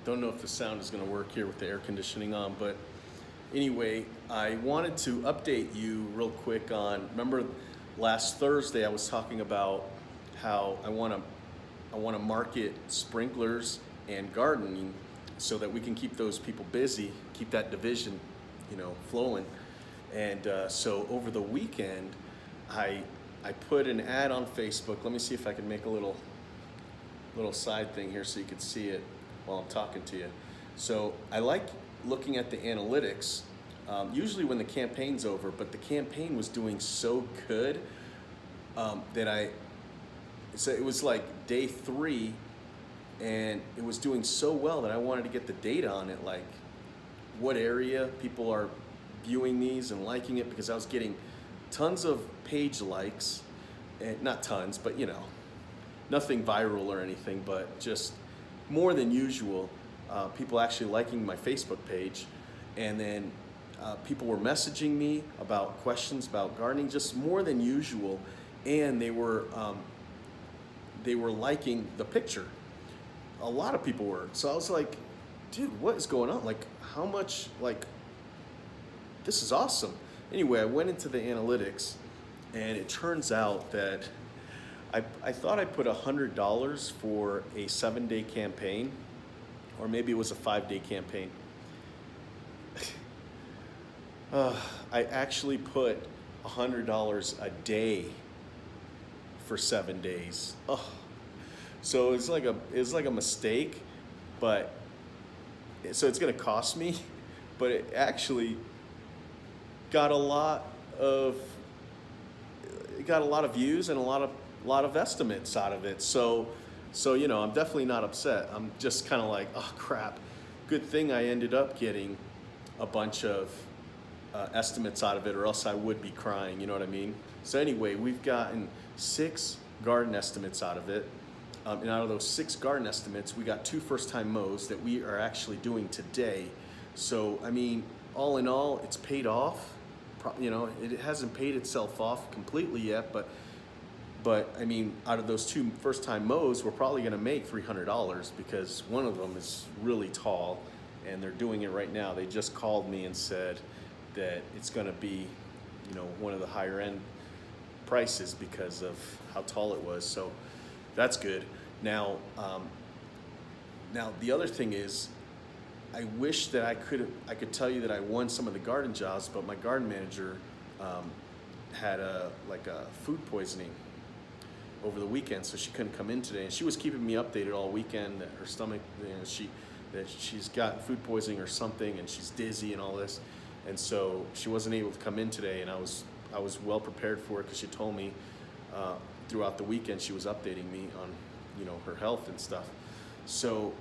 Don't know if the sound is going to work here with the air conditioning on, but anyway, I wanted to update you real quick on, remember last Thursday I was talking about how I want to market sprinklers and gardening so that we can keep those people busy, keep that division, flowing. And so over the weekend, I put an ad on Facebook. Let me see if I can make a little side thing here so you can see it while I'm talking to you. So I like looking at the analytics, usually when the campaign's over, but the campaign was doing so good so it was like day 3 and it was doing so well that I wanted to get the data on it, like what area people are viewing these and liking it, because I was getting tons of page likes, and not tons, but nothing viral or anything, but just more than usual, people actually liking my Facebook page. And then people were messaging me about questions about gardening, just more than usual, and they were liking the picture. A lot of people were. So I was like, dude, what is going on? Like, how much, like, this is awesome. Anyway, I went into the analytics, and it turns out that I thought I put $100 for a 7-day campaign, or maybe it was a 5-day campaign. I actually put $100 a day for 7 days. Oh, so it's like a mistake, but so it's gonna cost me, but it actually got a lot of views and a lot of estimates out of it. So I'm definitely not upset. I'm just kind of like, oh crap, good thing I ended up getting a bunch of estimates out of it, or else I would be crying, you know what I mean? So anyway, we've gotten 6 garden estimates out of it. And out of those 6 garden estimates, we got 2 first-time mows that we are actually doing today. So, I mean, all in all, it's paid off. It hasn't paid itself off completely yet, but I mean, out of those 2 first-time mows, we're probably gonna make $300 because one of them is really tall and they're doing it right now. They just called me and said that it's gonna be, one of the higher end prices because of how tall it was. So that's good. Now the other thing is, I wish that I could tell you that I won some of the garden jobs, but my garden manager had a food poisoning over the weekend, so she couldn't come in today. And she was keeping me updated all weekend that her stomach, that she's got food poisoning or something, and she's dizzy and all this, and so she wasn't able to come in today. And I was well prepared for it because she told me throughout the weekend she was updating me on her health and stuff. So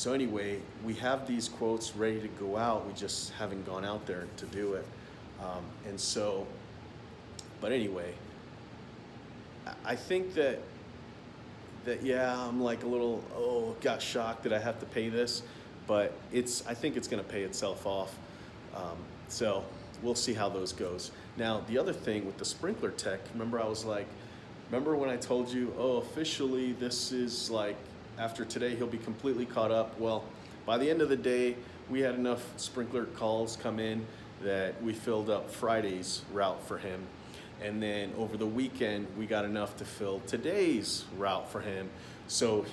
anyway, we have these quotes ready to go out. We just haven't gone out there to do it. But anyway, I think that yeah, I'm like a little, got shocked that I have to pay this, but I think it's gonna pay itself off. So we'll see how those goes. Now, the other thing with the sprinkler tech, remember when I told you, officially this is like, after today, he'll be completely caught up. Well, by the end of the day, we had enough sprinkler calls come in that we filled up Friday's route for him. And then over the weekend, we got enough to fill today's route for him. So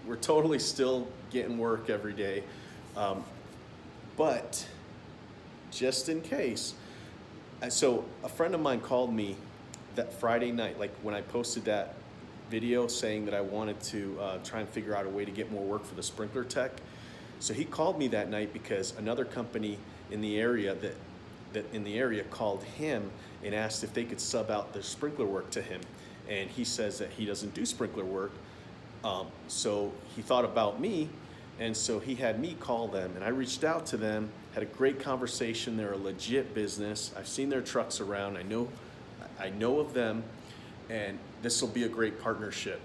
we're totally still getting work every day. But just in case, so a friend of mine called me that Friday night, like when I posted that video saying that I wanted to try and figure out a way to get more work for the sprinkler tech. So he called me that night because another company in the area called him and asked if they could sub out their sprinkler work to him. And he says that he doesn't do sprinkler work. So he thought about me, and so he had me call them, and I reached out to them, had a great conversation. They're a legit business. I've seen their trucks around. I know of them, and this will be a great partnership.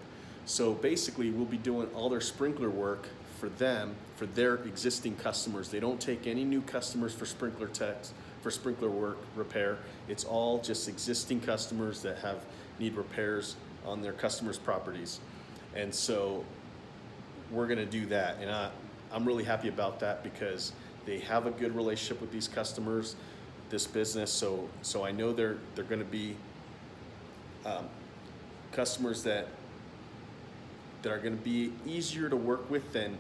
So basically, we'll be doing all their sprinkler work for them, for their existing customers. They don't take any new customers for sprinkler techs, for sprinkler work repair. It's all just existing customers that need repairs on their customers' properties. And so we're gonna do that. And I'm really happy about that because they have a good relationship with these customers, this business. So I know they're going to be customers that are going to be easier to work with than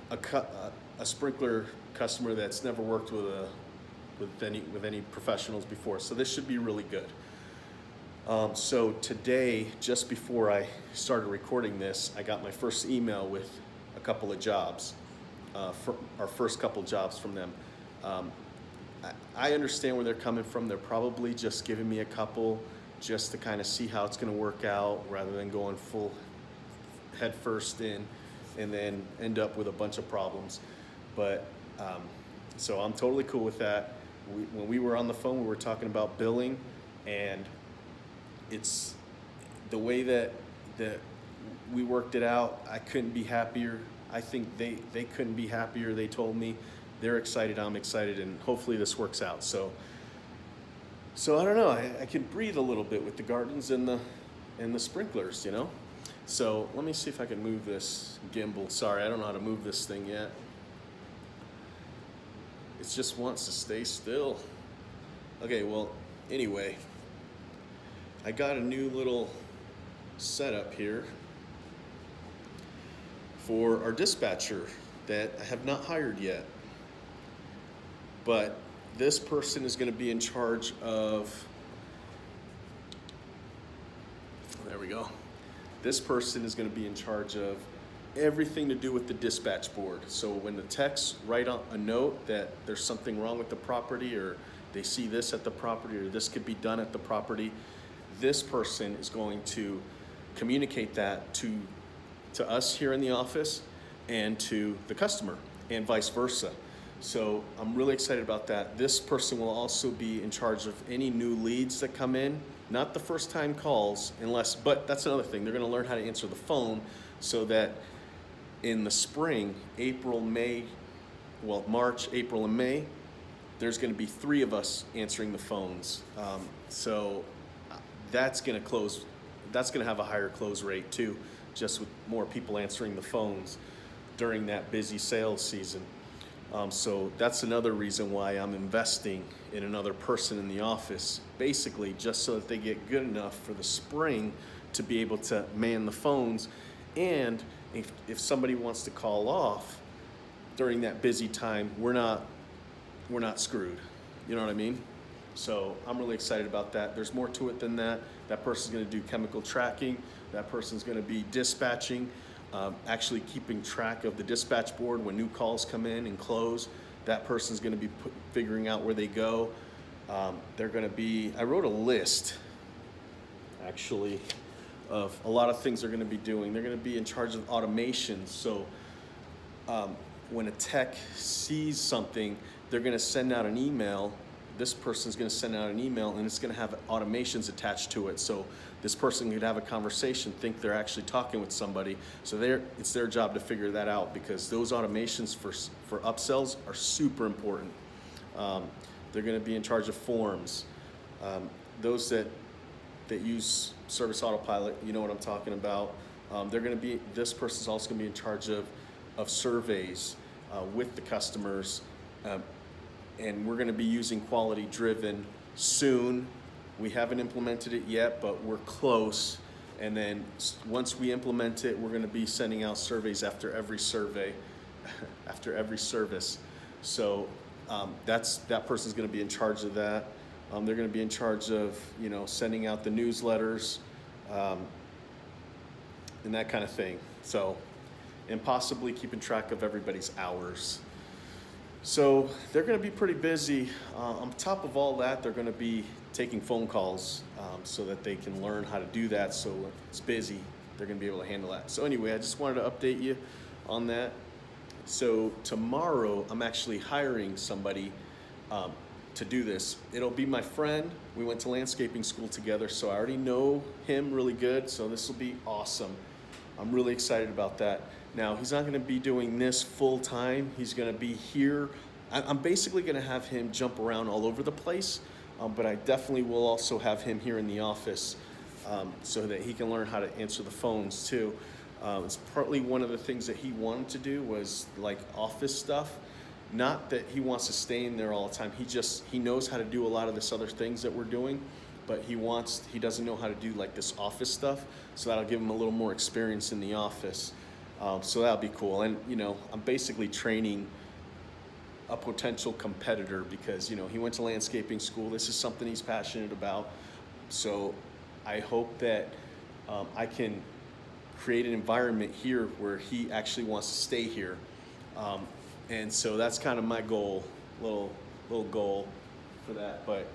a sprinkler customer that's never worked with any professionals before. So this should be really good. So today, just before I started recording this, I got my first email with a couple of jobs, for our first couple jobs from them. I understand where they're coming from. They're probably just giving me a couple just to kind of see how it's going to work out rather than going full head first in and then end up with a bunch of problems. But so I'm totally cool with that. When we were on the phone, we were talking about billing, and it's the way that we worked it out. I couldn't be happier. I think they couldn't be happier. They told me they're excited, I'm excited, and hopefully this works out. So I don't know, I can breathe a little bit with the gardens and the sprinklers, you know? So let me see if I can move this gimbal. Sorry, I don't know how to move this thing yet. It just wants to stay still. Okay, well, anyway, I got a new little setup here for our dispatcher that I have not hired yet. But this person is going to be in charge of, there we go. This person is going to be in charge of everything to do with the dispatch board. So when the techs write on a note that there's something wrong with the property, or they see this at the property, or this could be done at the property, this person is going to communicate that to us here in the office and to the customer, and vice versa. So I'm really excited about that. This person will also be in charge of any new leads that come in, not the first time calls, but that's another thing. They're gonna learn how to answer the phone so that in the spring, March, April, and May, there's gonna be 3 of us answering the phones. So that's gonna have a higher close rate too, just with more people answering the phones during that busy sales season. So that's another reason why I'm investing in another person in the office, basically just so that they get good enough for the spring to be able to man the phones. And if somebody wants to call off during that busy time, we're not screwed. You know what I mean? So I'm really excited about that. There's more to it than that. That person's gonna do chemical tracking. That person's gonna be dispatching, actually keeping track of the dispatch board when new calls come in and close. That person's gonna be figuring out where they go. They're gonna be, I wrote a list, actually, of a lot of things they're gonna be doing. They're gonna be in charge of automation. So when a tech sees something, they're gonna send out an email. This person's gonna send out an email, and it's gonna have automations attached to it. So this person could have a conversation, think they're actually talking with somebody. So it's their job to figure that out, because those automations for upsells are super important. They're gonna be in charge of forms. Those that use Service Autopilot, you know what I'm talking about. This person's also gonna be in charge of surveys with the customers. And we're gonna be using Quality Driven soon. We haven't implemented it yet, but we're close. And then once we implement it, we're gonna be sending out surveys after every survey, after every service. So that person's gonna be in charge of that. They're gonna be in charge of, sending out the newsletters and that kind of thing. So, and possibly keeping track of everybody's hours. So they're going to be pretty busy. On top of all that, they're going to be taking phone calls so that they can learn how to do that. So it's busy, they're going to be able to handle that. So anyway, I just wanted to update you on that. So tomorrow, I'm actually hiring somebody to do this. It'll be my friend. We went to landscaping school together, so I already know him really good. So this will be awesome. I'm really excited about that. Now, he's not gonna be doing this full time. He's gonna be here. I'm basically gonna have him jump around all over the place, but I definitely will also have him here in the office so that he can learn how to answer the phones too. It's partly one of the things that he wanted to do was like office stuff. Not that he wants to stay in there all the time. He knows how to do a lot of this other things that we're doing, but he doesn't know how to do like this office stuff. So that'll give him a little more experience in the office. So that'll be cool. And you know, I'm basically training a potential competitor because you know he went to landscaping school. This is something he's passionate about. So I hope that I can create an environment here where he actually wants to stay here. And so that's kind of my goal, little goal for that. But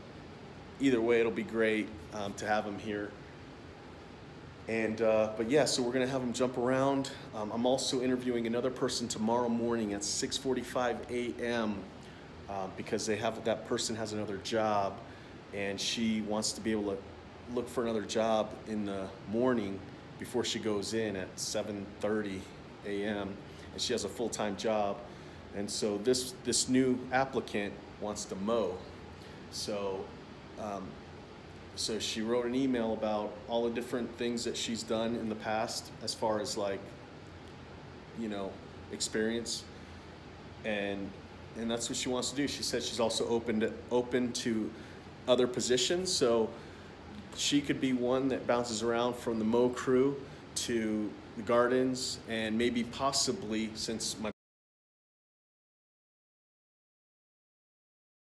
either way, it'll be great to have him here. And but yeah, so we're gonna have him jump around. I'm also interviewing another person tomorrow morning at 6:45 a.m. Because that person has another job, and she wants to be able to look for another job in the morning before she goes in at 7:30 a.m. and she has a full-time job. And so this new applicant wants to mow. So so she wrote an email about all the different things that she's done in the past as far as like, you know, experience, and that's what she wants to do. She said she's also open to other positions, so she could be one that bounces around from the mow crew to the gardens, and maybe possibly, since my